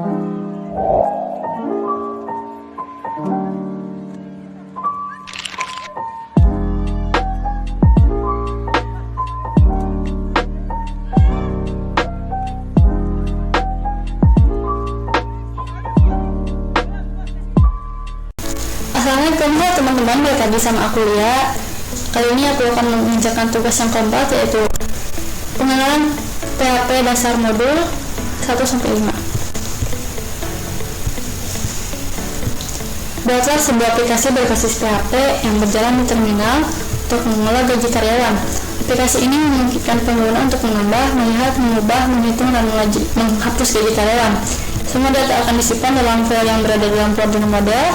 Assalamualaikum teman-teman, balik lagi sama aku Lia. Kali ini aku akan mengerjakan tugas yang keempat, yaitu pengenalan PHP dasar modul 1-5. Buatlah sebuah aplikasi berbasis PHP yang berjalan di terminal untuk mengelola gaji karyawan. Aplikasi ini memungkinkan pengguna untuk menambah, melihat, mengubah, menghitung, dan menghapus gaji karyawan. Semua data akan disimpan dalam file yang berada dalam folder model.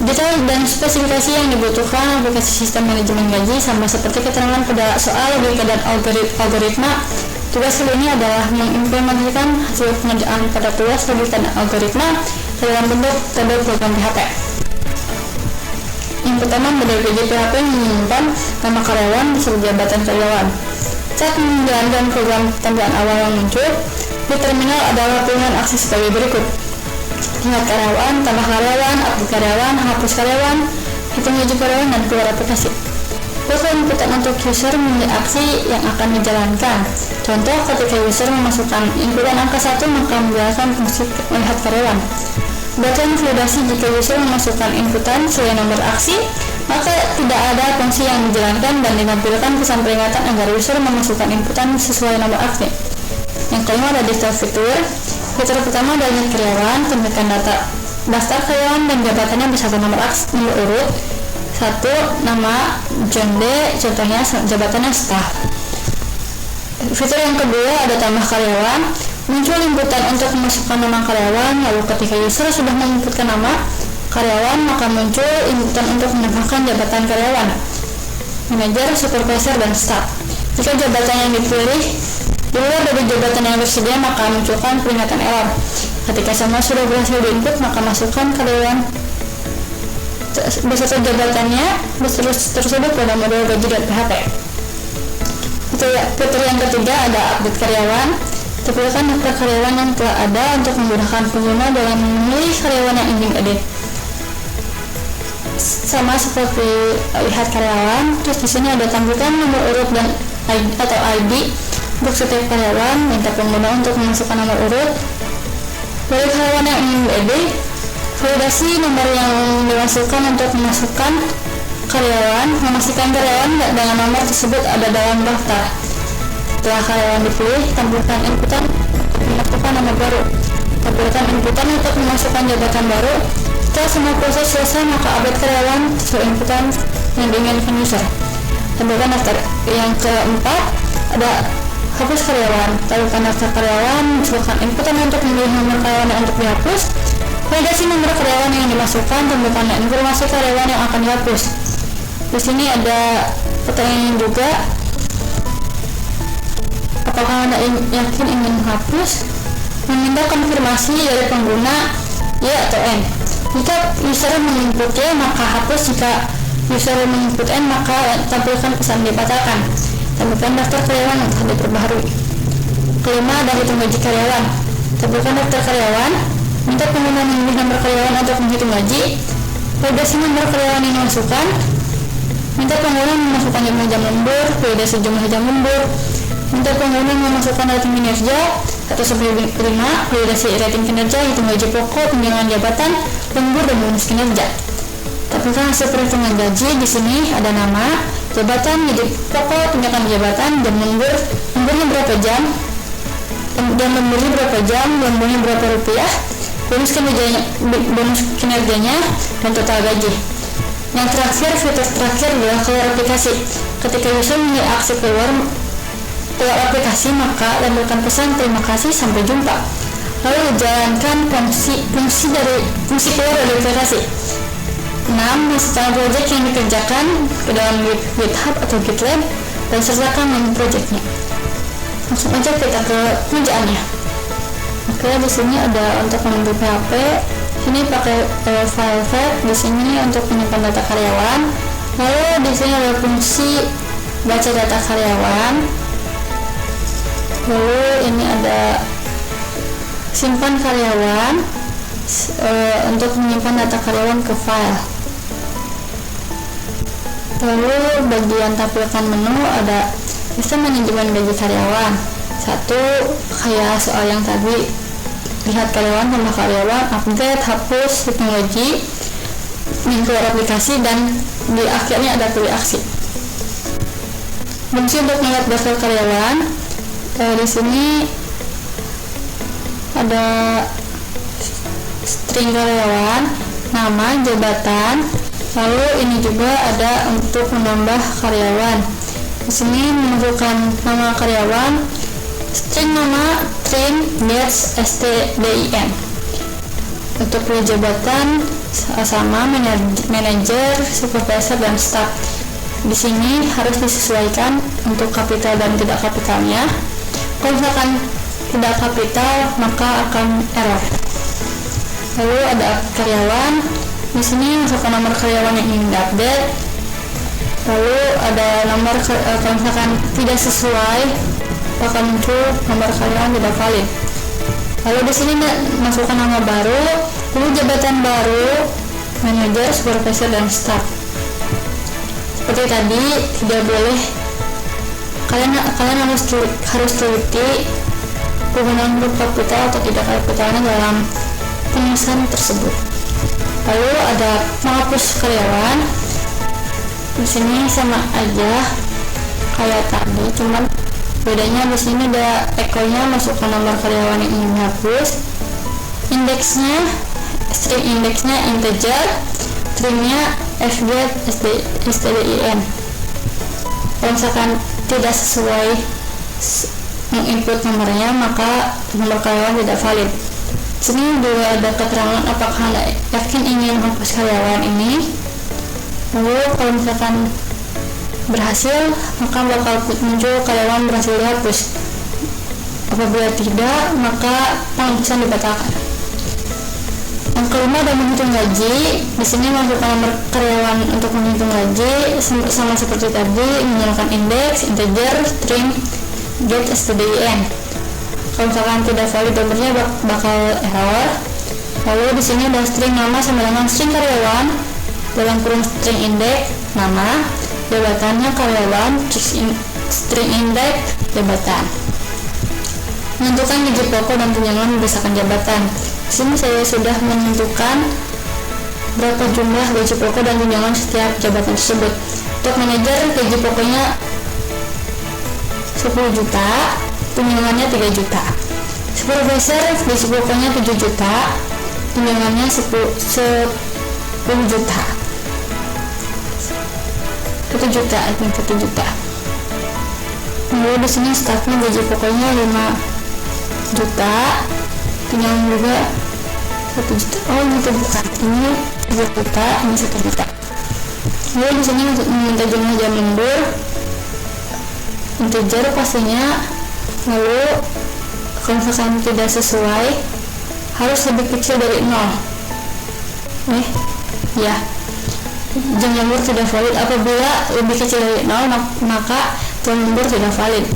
Detail dan spesifikasi yang dibutuhkan aplikasi sistem manajemen gaji sama seperti keterangan pada soal logika dan algoritma. Tugas kali ini adalah mengimplementasikan hasil pengerjaan pada tugas logika dan algoritma dalam bentuk tabel program PHP. Yang pertama, model gaji PHP menyimpan nama karyawan beserta jabatan karyawan. Saat menjalankan program tampilan awal yang muncul di terminal adalah pilihan akses sebagai berikut: ingat karyawan, tambah karyawan, update karyawan, hapus karyawan, hitung gaji karyawan, dan keluar aplikasi. Buatlah inputan untuk user memilih aksi yang akan dijalankan. Contoh, ketika user memasukkan inputan angka 1, maka menjalankan fungsi melihat karyawan. Buatlah validasi jika user memasukkan inputan sesuai nomor aksi, maka tidak ada fungsi yang dijalankan dan ditampilkan pesan peringatan agar user memasukkan inputan sesuai nomor aksi. Yang kelima ada detail fitur. Fitur pertama adalah ingat karyawan, tampilkan data daftar karyawan dan jabatannya beserta nomor urut. 1. Nama John D, contohnya jabatannya staff. Fitur yang kedua ada tambah karyawan. Muncul inputan untuk memasukkan nama karyawan, lalu ketika user sudah menginputkan nama karyawan, maka muncul inputan untuk menambahkan jabatan karyawan, manajer, supervisor, dan staff. Jika jabatan yang dipilih di luar dari jabatan yang tersedia, maka munculkan peringatan error. Ketika semua sudah berhasil diinput, maka masukkan karyawan beserta jabatannya tersebut pada model gaji dan PHP. Fitur yang ketiga ada update karyawan. Tampilkan daftar karyawan yang telah ada untuk memudahkan pengguna dalam memilih karyawan yang ingin edit. Sama seperti lihat karyawan, terus di sini ada tampilkan nomor urut dan atau ID untuk setiap karyawan. Minta pengguna untuk memasukkan nomor urut dari karyawan yang ingin diedit. Validasi nomor yang dimasukkan untuk memasukkan karyawan, memastikan karyawan dengan nomor tersebut ada dalam daftar. Setelah karyawan dipilih, tampilkan inputan untuk memasukkan nomor baru. Tampilkan inputan untuk memasukkan jabatan baru. Setelah semua proses selesai, maka update karyawan sesuai inputan yang diinginkan user. Tampilkan daftar. Yang keempat ada hapus karyawan. Tampilkan daftar karyawan, masukkan inputan untuk memilih nomor karyawan yang untuk dihapus. Validasi nomor karyawan yang dimasukkan, tampilkan informasi karyawan yang akan dihapus. Di sini ada pertanyaan juga, apakah Anda yakin ingin menghapus? Meminta konfirmasi dari pengguna ya atau N. Jika user menginput Y, maka hapus. Jika user menginput N, maka tampilkan pesan dibatalkan. Tampilkan daftar karyawan yang telah diperbaharui. Kelima ada hitung gaji karyawan. Tampilkan daftar karyawan. Minta pengguna memilih nomor karyawan untuk menghitung gaji. Validasi nomor karyawan yang dimasukkan. Minta pengguna memasukkan jumlah jam lembur, validasi jumlah jam lembur. Minta pengguna memasukkan rating kinerja 1-5, validasi rating kinerja, hitung gaji pokok, tunjangan jabatan, lembur, dan bonus kinerja. Tampilkan hasil perhitungan gaji. Di sini ada nama, jabatan, gaji pokok, tunjangan jabatan, jam lembur, lemburnya berapa jam, dan lemburnya berapa jam, lemburnya berapa rupiah, bonus kinerjanya, dan total gaji. Yang terakhir, fitur terakhir adalah keluar aplikasi. Ketika user memilih aksi keluar aplikasi, maka tampilkan pesan terima kasih, sampai jumpa. Lalu jalankan fungsi keluar dari aplikasi. 6. Masukkan project yang dikerjakan ke dalam GitHub atau GitLab dan sertakan nama projectnya. Langsung aja kita ke pengerjaannya. Oke, di sini ada untuk mengambil PHP. Ini pakai file tab. Di sini untuk menyimpan data karyawan. Lalu di sini ada fungsi baca data karyawan. Lalu ini ada simpan karyawan, untuk menyimpan data karyawan ke file. Lalu bagian tampilkan menu ada sistem manajemen gaji karyawan. Satu, kayak soal yang tadi, lihat karyawan, tambah karyawan, update, hapus, hitung gaji, keluar aplikasi, dan di akhirnya ada pilih aksi. Fungsi untuk melihat daftar karyawan, di sini ada string karyawan, nama, jabatan. Lalu ini juga ada untuk menambah karyawan. Di sini menunjukkan nama karyawan, string nama, trim, dates, STDIN. Untuk jabatan sama manajer, supervisor, dan staff. Di sini harus disesuaikan untuk kapital dan tidak kapitalnya. Kalau misalkan tidak kapital maka akan error. Lalu ada karyawan. Di sini masukkan nomor karyawan yang ingin diupdate. Lalu ada nomor kalau misalkan tidak sesuai akan muncul nomor karyawan tidak valid. Lalu di sini masukkan nama baru, lalu jabatan baru, manajer, supervisor, dan staff. Seperti tadi, tidak boleh kalian harus teliti penggunaan huruf kapital atau tidak kapitalnya dalam penulisan tersebut. Lalu ada menghapus karyawan. Di sini sama aja kayak tadi, cuman bedanya di sini ada echo-nya, masukkan nomor karyawan yang ingin dihapus. Indeksnya, string indeksnya integer, trimnya fget stdin. Kalau misalkan tidak sesuai menginput nomornya maka nomor karyawan tidak valid. Sini juga ada keterangan apakah Anda yakin ingin menghapus karyawan ini. Lalu kalau misalkan berhasil maka bakal muncul karyawan berhasil dihapus. Apabila tidak maka penghapusan dibatalkan. Yang kelima ada menghitung gaji. Di sini masukkan nomor karyawan untuk menghitung gaji sama seperti tadi, menggunakan indeks, integer, string, get, stdin. Kalau misalkan tidak valid nomornya bakal error. Lalu di sini ada string nama sama dengan string karyawan dalam kurung string indeks nama, jabatannya karyawan, string indeks jabatan. Menentukan gaji pokok dan tunjangan berdasarkan jabatan. Di sini saya sudah menentukan berapa jumlah gaji pokok dan tunjangan setiap jabatan tersebut. Untuk manajer gaji pokoknya 10 juta, tunjangannya 3 juta. Supervisor gaji pokoknya 7 juta, tunjangannya 10 juta. 1 juta. Lalu di sini staffnya gaji pokoknya 5 juta, tunjangan juga 1 juta. Oh gitu, bukan, ini 3 juta, ini 1 juta. Lalu di sini untuk meminta jumlah jam lembur, integer pastinya. Lalu kalau misalkan tidak sesuai harus lebih kecil dari 0. Ya, jam lembur tidak valid. Apabila lebih kecil dari 0 maka jam lembur tidak valid.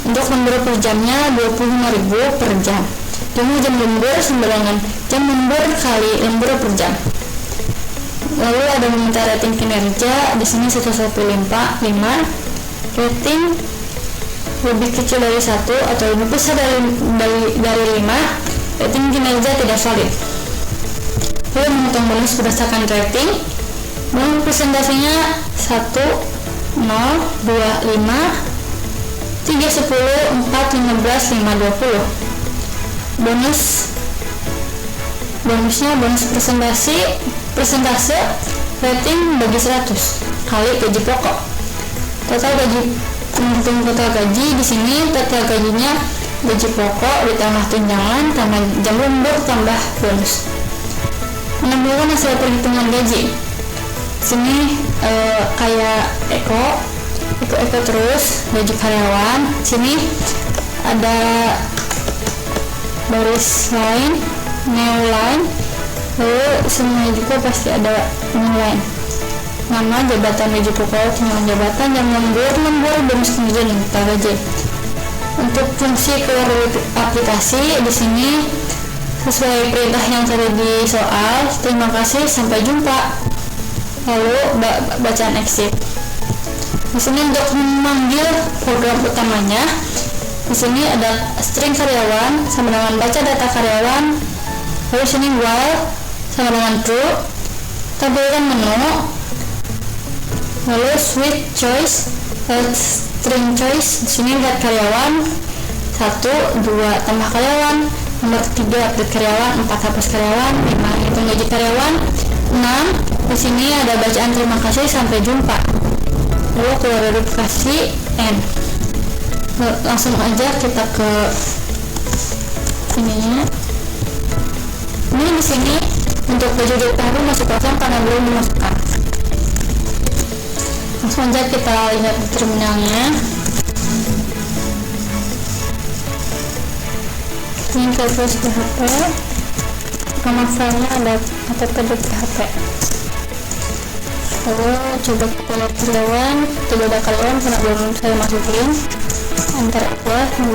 Untuk lembur per jamnya 25.000 per jam. Jumlah jam lembur sembarangan, jam lembur kali lembur per jam. Lalu ada meminta rating kinerja. Di sini 115, rating lebih kecil dari 1 atau lebih besar dari 5, rating kinerja tidak valid. Lalu menghitung bonus berdasarkan rating. Bonus presentasinya 1, 0, 2, 5, 3, 10, 4, 15, 5, 20. Bonusnya bonus presentase rating bagi 100 kali gaji pokok. Total gaji di sini total gajinya gaji pokok ditambah tunjangan tambah jam lembur tambah bonus. Menampilkan hasil perhitungan gaji. Sini kayak echo terus gaji karyawan. Sini ada baris line, new line, lalu semuanya juga pasti ada new line. Nama, jabatan, gaji pokok, tunjangan jabatan, jam lembur, bonus kinerja, dan total gaji. Untuk fungsi keluar dari aplikasi di sini sesuai perintah yang tadi di soal. Terima kasih, sampai jumpa. Lalu bacaan exit. Di sini untuk memanggil program utamanya, di sini ada string karyawan sama dengan baca data karyawan. Lalu sini while sama dengan true. Tampilkan menu. Lalu switch choice, string choice. Di sini lihat karyawan 1, 2 tambah karyawan, nomor 3 update karyawan, 4 hapus karyawan, 5 hitung gaji karyawan, 6 di sini ada bacaan terima kasih, sampai jumpa. Lalu keluar dari aplikasi end. Langsung aja kita ke ininya. Ini di sini untuk baju baru masih kosong karena belum dimasukkan. Langsung aja kita lihat di terminalnya. Ini ke PHP. Nama filenya ada app.php. Lalu coba kita lihat karyawan, tidak ada karyawan karena belum saya masukin. Enter plus 2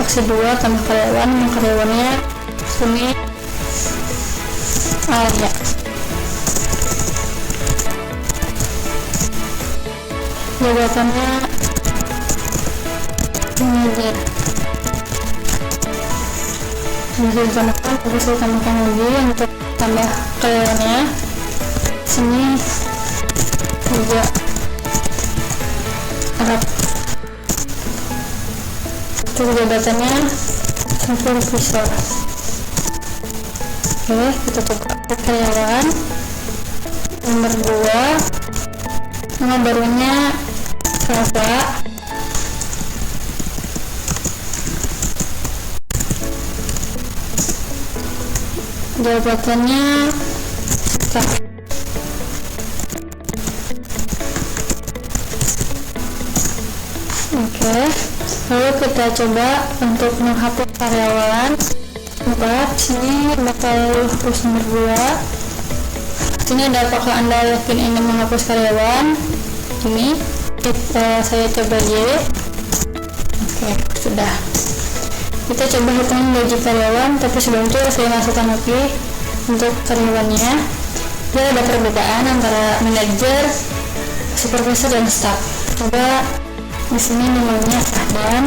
aksi 2 tambah karyawan, karyawannya sini ya. Jabatannya manajer. Bisa ditambahkan, bisa ditambahkan lagi untuk tambah karyawannya. Sini juga Arab. Untuk jabatannya supervisor. Oke, kita coba karyawan nomor 2, nama barunya Rafa. Jabatannya staff. Oke, lalu kita coba untuk menghapus karyawan 4. Sini bakal hapus nomor 2. Sini ada apakah Anda yakin ingin menghapus karyawan. Ini saya coba Y. Oke, sudah. Kita coba hitung gaji karyawan, tapi sebelum itu saya masukkan lagi untuk karyawannya. Dia ada perbedaan antara manajer, supervisor dan staff. Coba di sini namanya dan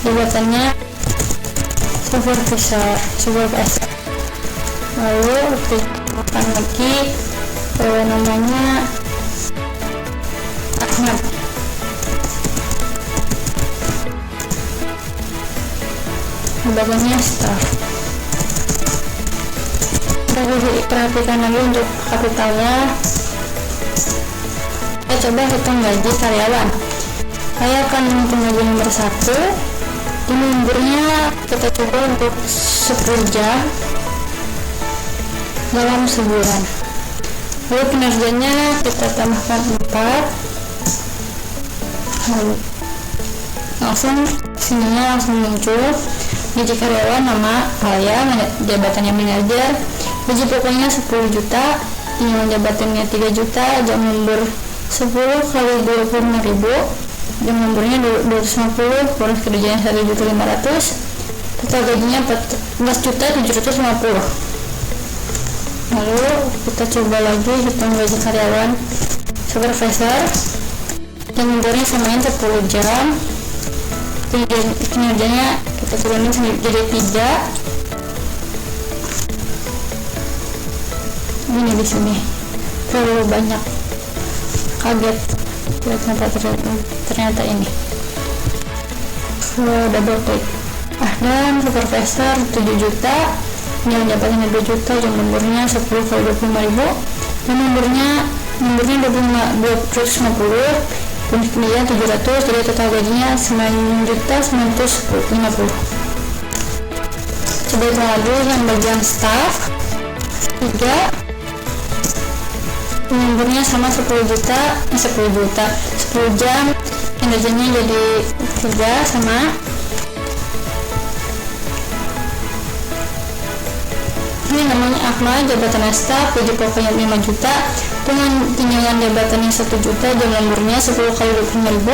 jabatannya supervisor. Lalu kita lagi namanya Ahmad. Jabatannya staff. Kita perhatikan lagi untuk kapitalnya. Kita coba hitung gaji karyawan. Saya akan menghitung gaji nomor 1. Ini lemburnya kita coba untuk 10 jam dalam sebulan. Lalu kinerjanya kita tambahkan 4. Lalu langsung sininya langsung muncul gaji karyawan, nama saya, jabatannya manajer, gaji pokoknya 10 juta, tunjangan jabatannya 3 juta, jam lembur 10 kali 25.000, jam lemburnya 250, bonus kerjanya 1.500.000, total gajinya 14.750.000. Lalu kita coba lagi hitung gaji karyawan supervisor, jam lemburnya samain 10 jam, kinerjanya kita turunin jadi 3. Ini di sini terlalu banyak, kaget ternyata ini. Double klik. Dan supervisor 7 juta, yang jabatannya 2 juta, jam lemburnya 10 kali 25.000, dan nomornya 250, kemudian 700, jadi total gajinya 9.950.000. Coba hitung lagi yang bagian staff 3, nomornya sama 10 jam, kinerjanya jadi 3 sama. Ini namanya Ahmad, jabatan staff, gaji pokoknya 5 juta, dengan tunjangan jabatannya 1 juta, jam lemburnya 10 kali 25.000,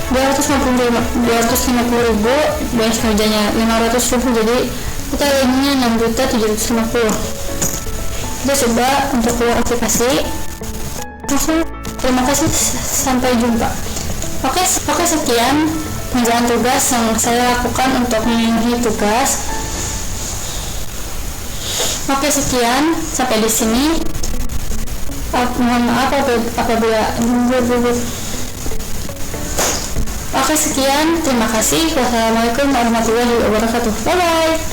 250.000 bonus kerjanya 500.000, jadi kita ininya 6.750.000. Kita coba untuk keluar aplikasi. Terima kasih, sampai jumpa. Oke, sekian pengerjaan tugas yang saya lakukan untuk memenuhi tugas. Oke, sekian sampai di sini. Mohon maaf apabila Oke, sekian, terima kasih. Wassalamualaikum warahmatullahi wabarakatuh. Bye bye.